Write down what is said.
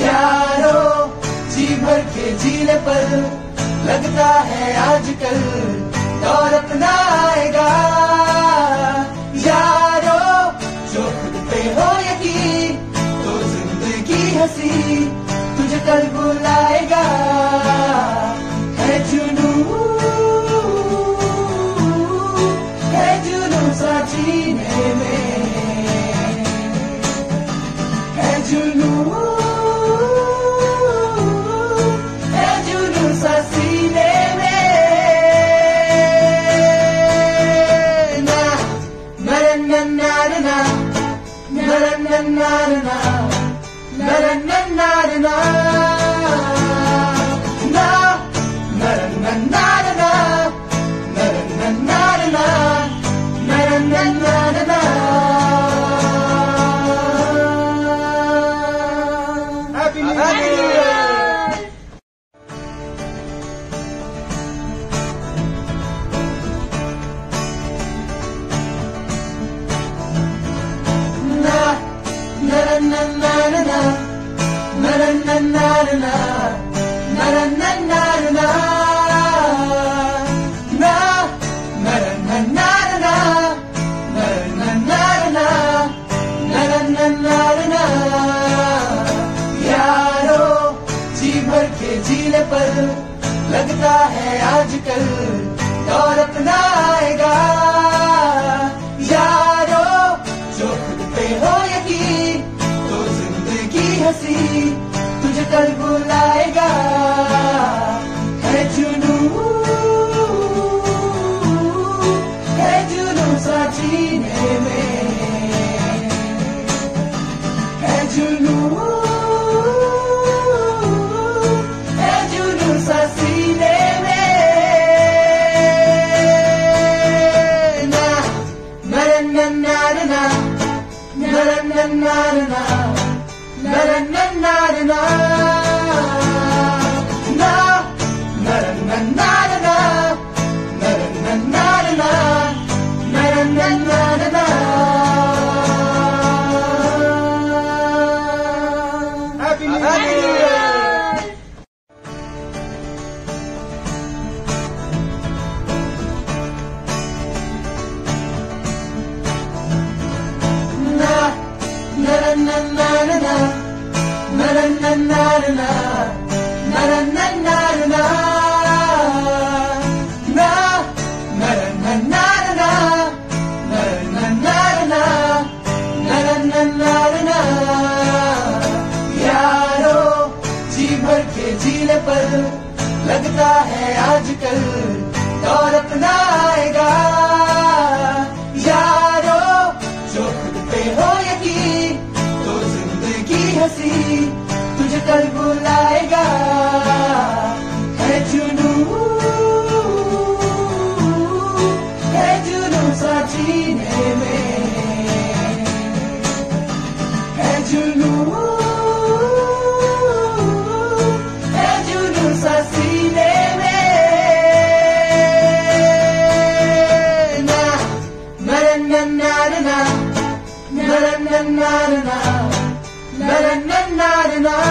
यारो जी भर के जीने पर लगता है आजकल दौर अपना आएगा। यारो जो खुद पे हो यकीन तो जिंदगी हंसी तुझे कल बुलाएगा। है जुनून सा जीने में, है जुनून सा सीने में। ना ना ना ना ना ना ना ना ना ना ना Happy New Year! यारो जी भर के जीने पर लगता है आजकल दौर अपना आएगा। यारो जो खुद पे हो यकीन तो जिंदगी हंसी तुझे कल बुलाएगा। है जुनून सा जीने में, है जुनून सा सीने में। ना ना ना ना ना ना ना ना ना ना Happy New Year! Na na na na na na na na na na na na यारो जी भर के जीने पर लगता है आजकल दौर अपना आएगा। यारो जो खुद पे हो यकीन तो जिंदगी हंसी तुझे कल बुलाएगा। है जुनून सा जीने में, है जुनून सा सीने में। ना ना ना ना ना ना ना ना ना